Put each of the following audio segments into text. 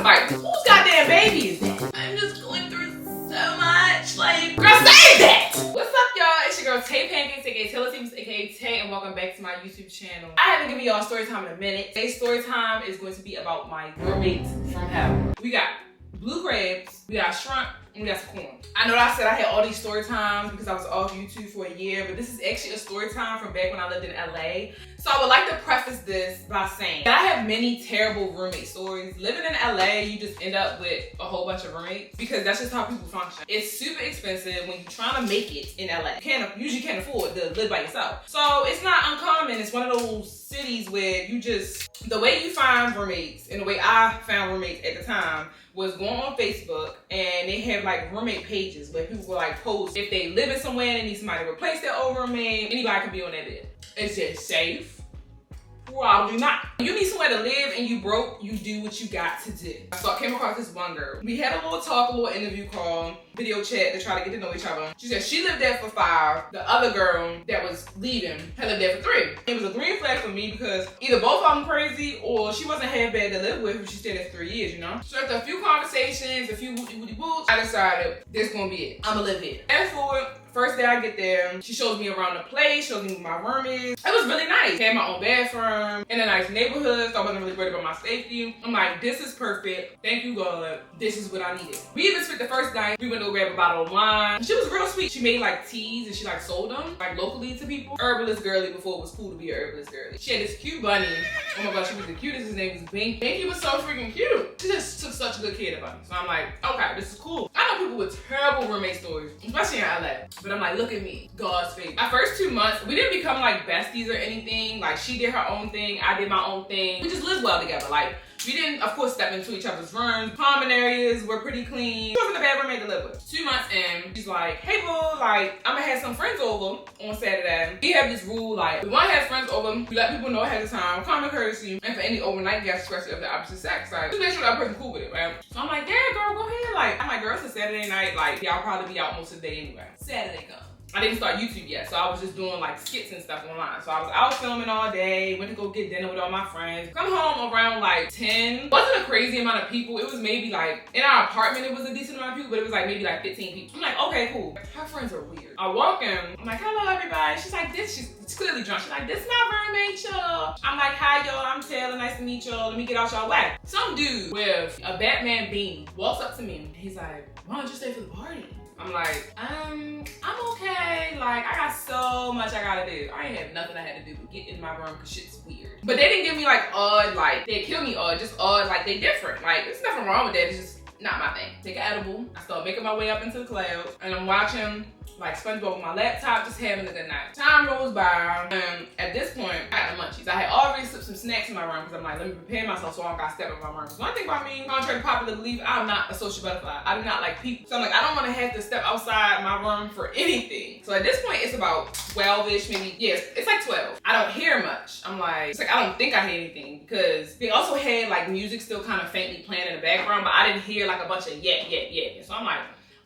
Like, whose goddamn baby is that? I'm just going through so much. Like, girl, say that! What's up, y'all? It's your girl, Tay Pancakes, aka Tyreeka, aka Tay, and welcome back to my YouTube channel. I haven't given y'all story time in a minute. Today's story time is going to be about my roommates from hell. We got blue crabs, we got shrimp, and we got some corn. I know that I said I had all these story times because I was off YouTube for a year, but this is actually a story time from back when I lived in LA. So I would like to preface this by saying that I have many terrible roommate stories. Living in LA, you just end up with a whole bunch of roommates because that's just how people function. It's super expensive when you're trying to make it in LA. You usually can't afford to live by yourself. So it's not uncommon. It's one of those cities where you just, the way you find roommates and the way I found roommates at the time was going on Facebook, and they have like roommate pages where people will like post if they live in somewhere and they need somebody to replace their old roommate, anybody can be on that bed. It's just safe. Probably not. You need somewhere to live and you broke, you do what you got to do. So I came across this one girl. We had a little talk, a little interview call, video chat to try to get to know each other. She said she lived there for 5. The other girl that was leaving had lived there for 3. It was a green flag for me because either both of them crazy or she wasn't half bad to live with if she stayed there for 3 years, you know? So after a few conversations, a few woody-woody-woots, I decided this gonna be it. I'ma live here. Fast forward. First day I get there, she shows me around the place, shows me where my room is. It was really nice. Had my own bathroom, in a nice neighborhood, so I wasn't really worried about my safety. I'm like, this is perfect. Thank you, God. This is what I needed. We even spent the first night. We went to grab a bottle of wine. She was real sweet. She made like teas and she like sold them like locally to people. Herbalist girly before it was cool to be a herbalist girly. She had this cute bunny. Oh my God, she was the cutest. His name was Binky. Binky was so freaking cute. She just took such good care of the bunny. So I'm like, okay, this is cool. I know people with terrible roommate stories, especially in LA. But I'm like, look at me, God's favor. My first 2 months, we didn't become like besties or anything. Like she did her own thing, I did my own thing. We just lived well together. Like we didn't, of course, step into each other's rooms. Common areas were pretty clean. She wasn't a bad roommate to live with. 2 months in, she's like, hey boo, like I'm gonna have some friends over on Saturday. We have this rule, like we wanna have friends over, we let people know ahead of time, common courtesy, and for any overnight guests, especially of the opposite sex, like just make sure that person cool with it, right? So I'm like, yeah, girl, go ahead. Like I'm like, girl, it's a Saturday night, like y'all probably be out most of the day anyway. Saturday comes. I didn't start YouTube yet, so I was just doing like skits and stuff online. So I was out filming all day, went to go get dinner with all my friends. Come home around like 10. It wasn't a crazy amount of people. It was maybe like, in our apartment, it was a decent amount of people, but it was like maybe like 15 people. I'm like, okay, cool. Her friends are weird. I walk in, I'm like, hello everybody. She's like, she's clearly drunk. She's like, this is my roommate, y'all. I'm like, hi y'all, I'm Taylor, nice to meet y'all. Let me get out y'all way. Some dude with a Batman beanie walks up to me. He's like, why don't you stay for the party? I'm like, I'm okay. Like, I got so much I gotta do. I ain't have nothing I had to do but get in my room because shit's weird. But they didn't give me like odd, like, they kill me odd, just odd, like they different. Like, there's nothing wrong with that. It's just not my thing. Take an edible. I start making my way up into the clouds and I'm watching like SpongeBob on my laptop, just having a good night. Time rolls by, and at this point, I had the munchies. I had already slipped some snacks in my room because I'm like, let me prepare myself so I don't gotta step in my room. One thing about me, contrary to popular belief, I'm not a social butterfly. I do not like people. So I'm like, I don't want to have to step outside my room for anything. So at this point, it's about 12-ish, maybe. Yes, it's like 12. I don't hear much. I'm like, it's like, I don't think I hear anything because they also had like music still kind of faintly playing in the background, but I didn't hear like a bunch of yeah. So I'm like,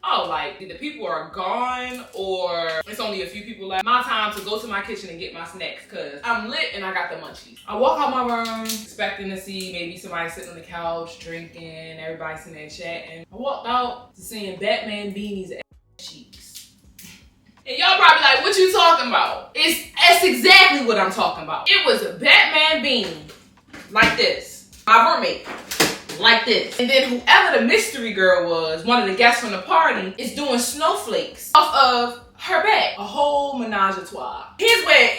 oh, like either people are gone or it's only a few people left. My time to go to my kitchen and get my snacks because I'm lit and I got the munchies. I walk out my room expecting to see maybe somebody sitting on the couch drinking, everybody sitting there chatting. I walked out to seeing Batman beanies and cheeks. And y'all probably like, what you talking about? That's exactly what I'm talking about. It was a Batman beanie like this. My roommate. Like this. And then whoever the mystery girl was, one of the guests from the party, is doing snowflakes off of her back. A whole menage a trois. Here's where,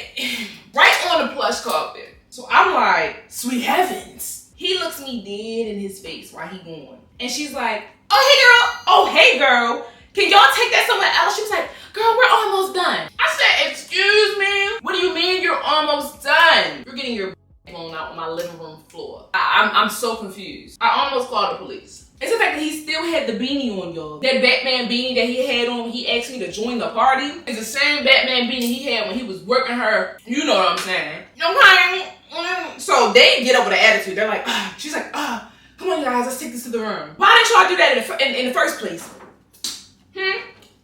right on the plush carpet. So I'm like, sweet heavens. He looks me dead in his face while he going. And she's like, oh hey girl, can y'all take that somewhere else? She was like, girl, we're almost done. I said, excuse me? What do you mean you're almost done? You're getting your blown out on my living room floor. I'm so confused. I almost called the police. It's the fact that he still had the beanie on, y'all. That Batman beanie that he had on when he asked me to join the party is the same Batman beanie he had when he was working her. You know what I'm saying. Okay. So they get up with an attitude. They're like, she's like, come on you guys, let's take this to the room. Why didn't y'all do that in the first place?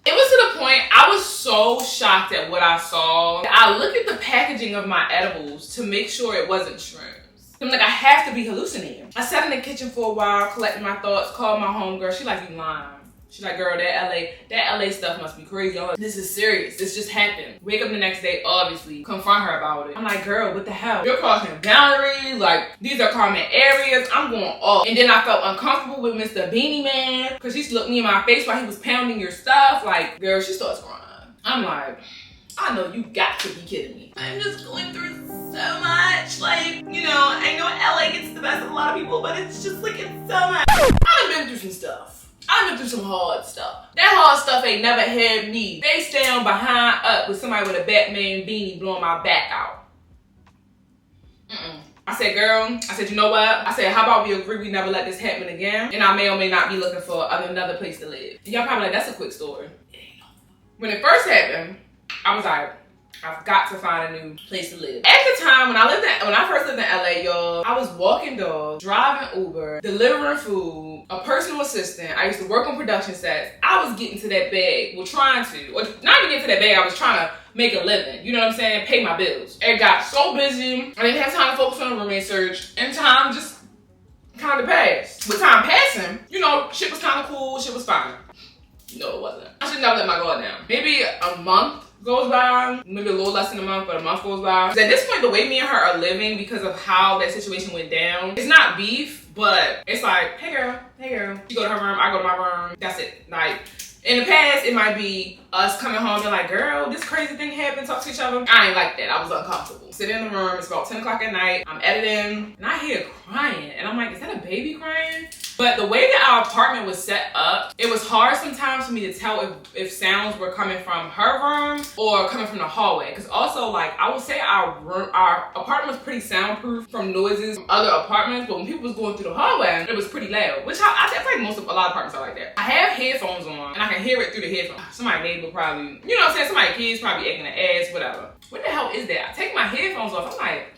It was to the point, I was so shocked at what I saw. I looked at the packaging of my edibles to make sure it wasn't shrooms. I'm like, I have to be hallucinating. I sat in the kitchen for a while, collecting my thoughts, called my homegirl. She like, you lying. She's like, girl, that LA stuff must be crazy. I'm like, this is serious. This just happened. Wake up the next day, obviously, confront her about it. I'm like, girl, what the hell? You're crossing boundaries. Like, these are common areas. I'm going off. And then I felt uncomfortable with Mr. Beanie Man because she looked me in my face while he was pounding your stuff. Like, girl, she starts crying. I'm like, I know you got to be kidding me. I'm just going through so much. Like, you know, I know LA gets the best of a lot of people, but it's just like, it's so much. I've been through some stuff. I've been through some hard stuff. That hard stuff ain't never had me face down behind up with somebody with a Batman beanie blowing my back out. I said, girl, I said, you know what? I said, how about we agree we never let this happen again? And I may or may not be looking for another place to live. And y'all probably like, that's a quick story. It ain't over. When it first happened, I was like, I've got to find a new place to live. At the time, when I first lived in LA, y'all, I was walking dogs, driving Uber, delivering food, a personal assistant. I used to work on production sets. I was getting to that bag, well, trying to, or not even getting to that bag, I was trying to make a living. You know what I'm saying? Pay my bills. It got so busy, I didn't have time to focus on the roommate search, and time just kind of passed. With time passing, you know, shit was kind of cool, shit was fine. No, it wasn't. I should never let my guard down. Maybe a month goes by, maybe a little less than a month, but a month goes by. At this point, the way me and her are living, because of how that situation went down, it's not beef, but it's like, hey girl. She go to her room, I go to my room. That's it. Like, in the past, it might be us coming home and like, girl, this crazy thing happened, talk to each other. I ain't like that. I was uncomfortable. Sitting in the room, it's about 10 o'clock at night. I'm editing, and I hear crying. And I'm like, is that a baby crying? But the way that our apartment was set up, it was hard sometimes for me to tell if sounds were coming from her room or coming from the hallway. Because also, like, I would say our apartment was pretty soundproof from noises from other apartments, but when people was going through the hallway, it was pretty loud, which I feel like a lot of apartments are like that. I have headphones on, and I can hear it through the headphones. Somebody's neighbor probably, you know what I'm saying, somebody's kids probably acting an ass, whatever. What the hell is that? I take my headphones off, I'm like,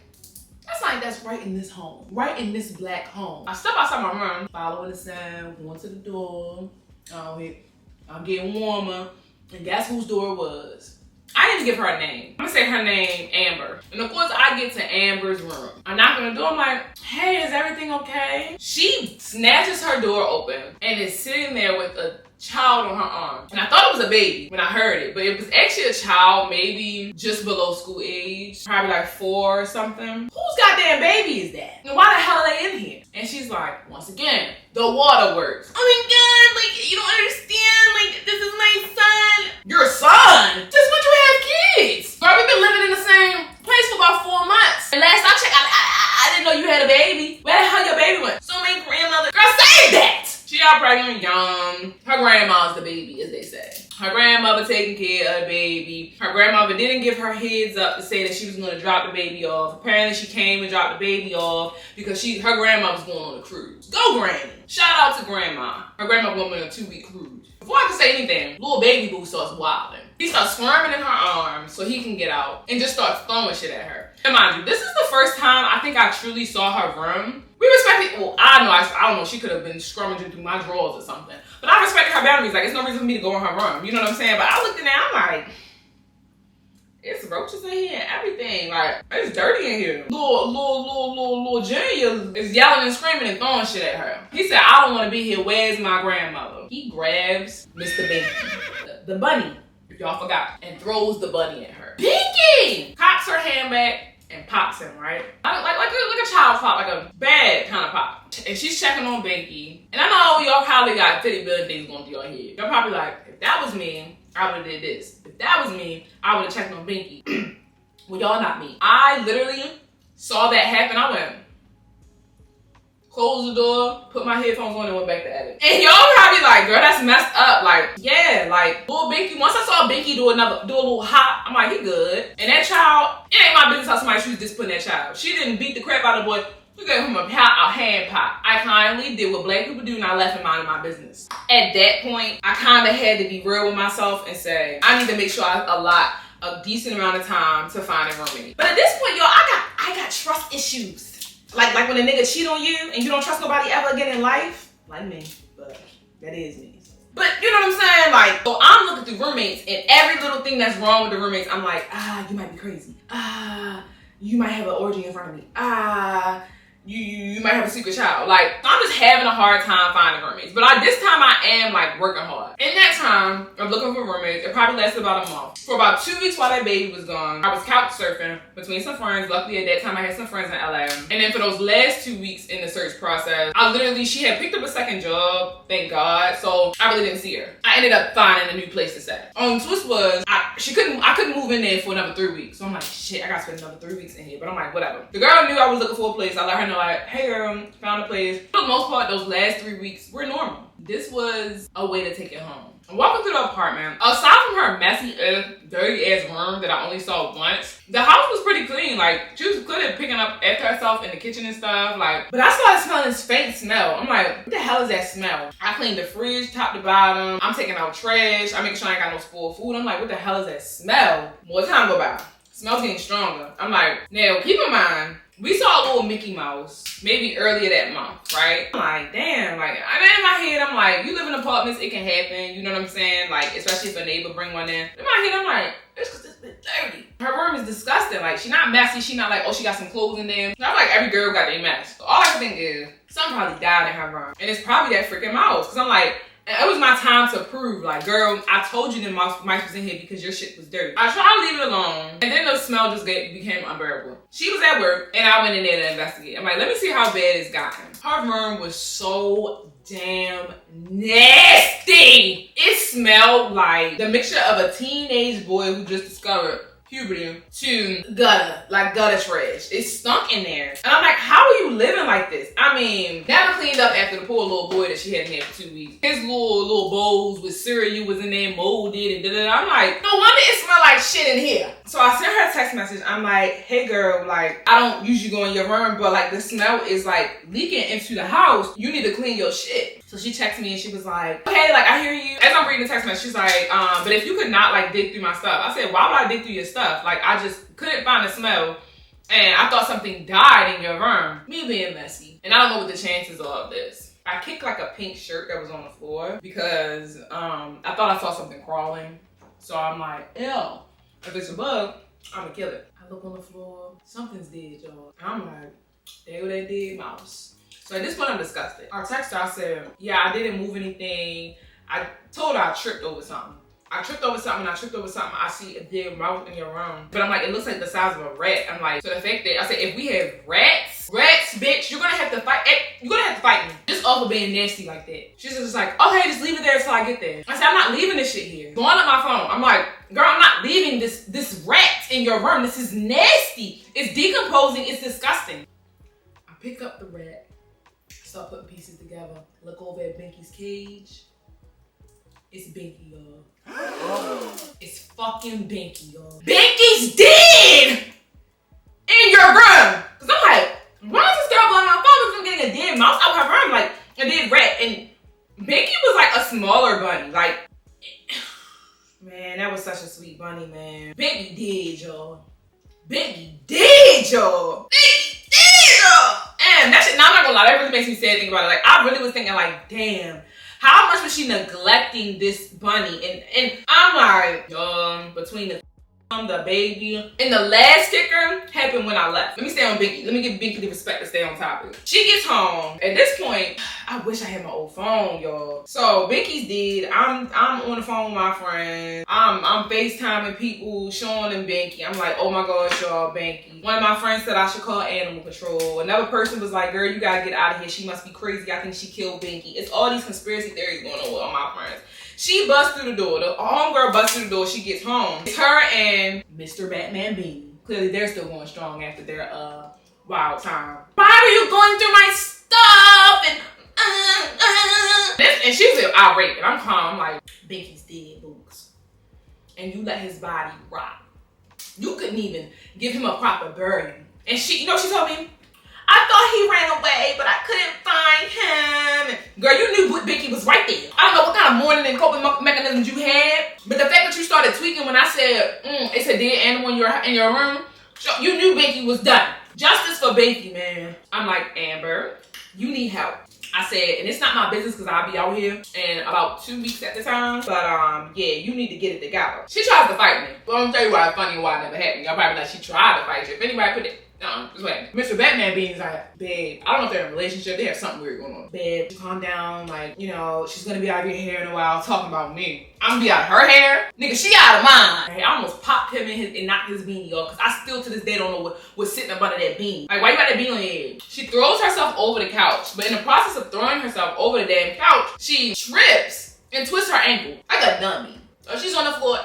that's right in this home. Right in this black home. I step outside my room, following the sound, going to the door. I'm getting warmer. And guess whose door it was? I didn't give her a name. I'm gonna say her name, Amber. And of course, I get to Amber's room. I knock on the door, I'm like, hey, is everything okay? She snatches her door open and is sitting there with a child on her arm. And I thought it was a baby when I heard it, but it was actually a child, maybe just below school age, probably like 4 or something. Whose goddamn baby is that? And why the hell are they in here? And she's like, once again, the waterworks. Oh my God, like, you don't understand, like, this is my son. Your son? Just when you have kids. Girl, we've been living in the same place for about 4 months. And last I checked, I didn't know you had a baby. Where the hell your baby went? So many grandmother. Girl, say that! She got pregnant young. Her grandma's the baby, as they say. Her grandmother taking care of the baby. Her grandmother didn't give her heads up to say that she was going to drop the baby off. Apparently, she came and dropped the baby off because her grandma was going on a cruise. Go, Granny. Shout out to Grandma. Her grandma went on a 2-week cruise. Before I can say anything, little baby boo starts wilding. He starts squirming in her arms so he can get out and just starts throwing shit at her. And mind you, this is the first time I think I truly saw her room. We respected, well, I don't know, she could have been scrummaging through my drawers or something. But I respected her boundaries. Like, it's no reason for me to go in her room. You know what I'm saying? But I looked in there, I'm like, it's roaches in here and everything. Like, it's dirty in here. Little Junior is yelling and screaming and throwing shit at her. He said, I don't want to be here. Where's my grandmother? He grabs Mr. Binky, the bunny, if y'all forgot, and throws the bunny at her. Binky! Cocks her hand back and pops him, right? Like a child pop, like a bad kind of pop. And she's checking on Binky. And I know y'all probably got 50 billion things going through your head. Y'all probably like, if that was me, I would have did this. If that was me, I would have checked on Binky. Well, y'all not me. I literally saw that happen. I went, closed the door, put my headphones on, and went back to edit. And y'all probably like, girl, that's messed up. Like, yeah, like, little Binky, once I saw Binky do a little hop, I'm like, he good. And that child, it ain't my business how somebody chooses to discipline that child. She didn't beat the crap out of the boy. We gave him a hand pop. I kindly did what black people do, and I left him out of my business. At that point, I kind of had to be real with myself and say, I need to make sure I allot a decent amount of time to find a roommate. But at this point, y'all, I got trust issues. Like when a nigga cheat on you and you don't trust nobody ever again in life. Like me, but that is me. But you know what I'm saying? Like, so I'm looking through roommates and every little thing that's wrong with the roommates, I'm like, you might be crazy. You might have an orgy in front of me. you might have a secret child. Like, I'm just having a hard time finding roommates. But this time I am like working hard. In that time, I'm looking for roommates. It probably lasted about a month. For about 2 weeks while that baby was gone, I was couch surfing between some friends. Luckily at that time I had some friends in LA. And then for those last 2 weeks in the search process, she had picked up a second job, thank God. So I really didn't see her. I ended up finding a new place to stay. Twist was, I couldn't move in there for another 3 weeks. So I'm like, shit, I gotta spend another 3 weeks in here. But I'm like, whatever. The girl knew I was looking for a place. I let her know, like, hey girl, found a place. For the most part, those last 3 weeks were normal. This was a way to take it home. I'm walking through the apartment. Aside from her messy, dirty ass room that I only saw once, the house was pretty clean. Like, she was good at picking up after herself in the kitchen and stuff. Like, but I started smelling this faint smell. I'm like, what the hell is that smell? I cleaned the fridge top to bottom. I'm taking out trash. I'm making sure I ain't got no spoiled food. I'm like, what the hell is that smell? More time go by. Smell's getting stronger. I'm like, now keep in mind, we saw a little Mickey Mouse maybe earlier that month, right? I'm like, damn, like, in my head, I'm like, you live in apartments, it can happen, you know what I'm saying? Like, especially if a neighbor bring one in. In my head, I'm like, it's because this bitch dirty. Her room is disgusting. Like, she not messy, she not like, oh, she got some clothes in there. I'm like, every girl got their mess. So all I can think is, something probably died in her room. And it's probably that freaking mouse. Because I'm like, it was my time to prove, like, girl, I told you the mice was in here because your shit was dirty. I tried to leave it alone, and then the smell just became unbearable. She was at work, and I went in there to investigate. I'm like, let me see how bad it's gotten. Her room was so damn nasty. It smelled like the mixture of a teenage boy who just discovered puberty to gutter trash. It stunk in there. And I'm like, how are you living like this? I mean, never cleaned up after the poor little boy that she had in there for 2 weeks. His little bowls with cereal was in there molded and da-da-da. I'm like, no wonder it smelled like shit in here. So I sent her a text message. I'm like, hey girl, like, I don't usually go in your room, but like the smell is like leaking into the house. You need to clean your shit. So she texted me and she was like, okay, like I hear you. As I'm reading the text message, she's like, but if you could not like dig through my stuff. I said, why would I dig through your stuff? Like I just couldn't find the smell and I thought something died in your room. Me being messy. And I don't know what the chances are of this. I kicked like a pink shirt that was on the floor because I thought I saw something crawling. So I'm like, ew, if it's a bug, I'm gonna kill it. I look on the floor, something's dead, y'all. I'm like, there go that dead mouse. So at this point, I'm disgusted. I texted her, I said, yeah, I didn't move anything. I told her I tripped over something. I see a dead mouse in your room. But I'm like, it looks like the size of a rat. I'm like, so the fact that, I said, if we have rats, bitch, you're gonna have to fight. You're gonna have to fight me. Just off of being nasty like that. She's just like, okay, just leave it there until I get there. I said, I'm not leaving this shit here. Going up my phone. I'm like, girl, I'm not leaving this rat in your room. This is nasty. It's decomposing. It's disgusting. I pick up the rat. Start putting pieces together. Look over at Binky's cage. It's Binky, y'all. It's fucking Binky, y'all. Binky's dead in your room. Cause I'm like, why is this girl blowing my phone? Because I'm getting a dead mouse out of her room, like a dead rat. And Binky was like a smaller bunny. Like, man, that was such a sweet bunny, man. Binky dead, y'all. Binky dead, y'all. Binky dead, y'all. And that shit, now I'm not gonna lie, that really makes me sad thinking about it. Like, I really was thinking like, damn, how much was she neglecting this bunny? And I'm like, between the baby, and the last kicker happened when I left. Let me stay on Binky. Let me give Binky the respect to stay on topic. She gets home. At this point, I wish I had my old phone, y'all. So Binky's dead. I'm on the phone with my friends. I'm FaceTiming people, showing them Binky. I'm like, oh my gosh, y'all, Binky. One of my friends said I should call animal control. Another person was like, girl, you gotta get out of here. She must be crazy. I think she killed Binky. It's all these conspiracy theories going on with all my friends. She busts through the door. The homegirl busts through the door. She gets home. It's her and Mr. Batman Beanie. Clearly, they're still going strong after their wild time. Why are you going through my stuff? And she was irate. And I'm calm. I'm like, Binky's dead, books. And you let his body rot. You couldn't even give him a proper burial. And she, you know what she told me? I thought he ran away, but I couldn't find him. Girl, you knew Binky was right there. I don't know what kind of mourning and coping mechanisms you had, but the fact that you started tweaking when I said, it's a dead animal in your room, you knew Binky was done. Justice for Binky, man. I'm like, Amber, you need help. I said, and it's not my business because I'll be out here in about 2 weeks at the time. But yeah, you need to get it together. She tries to fight me. But I'm gonna tell you why it's funny and why it never happened. Y'all probably like, she tried to fight you. If anybody No, just wait. Mr. Batman Bean's like, babe, I don't know if they're in a relationship. They have something weird going on. Babe, calm down. Like, you know, she's gonna be out of your hair in a while talking about me. I'm gonna be out of her hair? Nigga, she out of mine. I almost popped him in his and knocked his beanie off because I still to this day don't know what's sitting up under that beanie. Like, why you got that beanie on your head? She throws herself over the couch, but in the process of throwing herself over the damn couch, she trips and twists her ankle. I got dummy. So she's on the floor.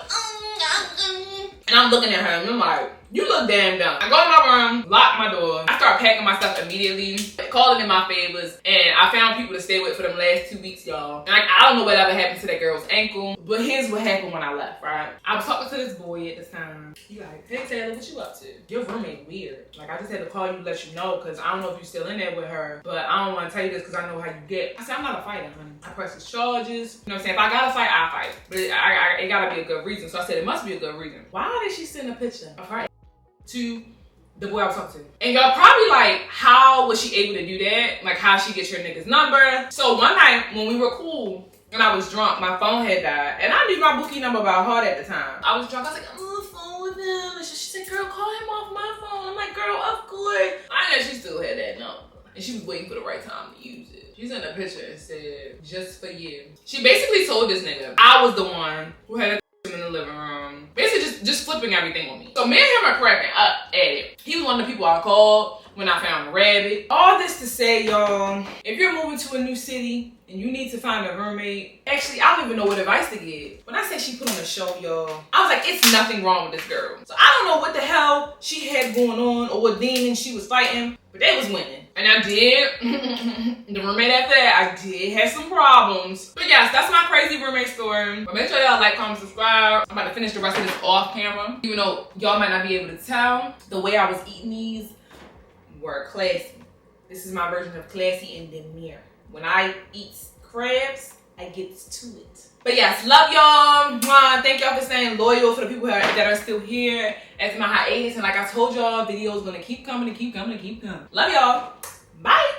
And I'm looking at her and I'm like, you look damn dumb. I go in my room, lock my door. I start packing my stuff immediately, calling in my favors, and I found people to stay with for them last 2 weeks, y'all. And I don't know whatever happened to that girl's ankle, but here's what happened when I left, right? I was talking to this boy at this time. He like, hey Taylor, what you up to? Your roommate weird. Like, I just had to call you to let you know, because I don't know if you're still in there with her, but I don't want to tell you this because I know how you get. I said, I'm not a fighter, honey. I press his charges. You know what I'm saying? If I gotta fight, I fight. But it gotta be a good reason. So I said, it must be a good reason. Why did she send a picture of her to the boy I was talking to? And y'all probably like, how was she able to do that? Like, how she gets your nigga's number? So one night when we were cool and I was drunk, my phone had died. And I knew my bookie number by heart at the time. I was drunk. I was like, I'm on the phone with him. And she said, girl, call him off my phone. I'm like, girl, of course. I know she still had that number. And she was waiting for the right time to use it. She sent a picture and said, just for you. She basically told this nigga I was the one who had in the living room. Basically just flipping everything on me. So me and him are cracking up at it. He was one of the people I called when I found a rabbit. All this to say, y'all, if you're moving to a new city and you need to find a roommate, actually, I don't even know what advice to give. When I say she put on a show, y'all, I was like, it's nothing wrong with this girl. So I don't know what the hell she had going on or what demon she was fighting, but they was winning. And I did, the roommate after that, I did have some problems. But yes, that's my crazy roommate story. But make sure y'all like, comment, subscribe. I'm about to finish the rest of this off camera. Even though y'all might not be able to tell, the way I was eating these were classy. This is my version of classy and demure. When I eat crabs, I get to it. But yes, love y'all. Thank y'all for staying loyal, for the people that are still here after my hiatus. And like I told y'all, videos gonna keep coming and keep coming and keep coming. Love y'all. Bye.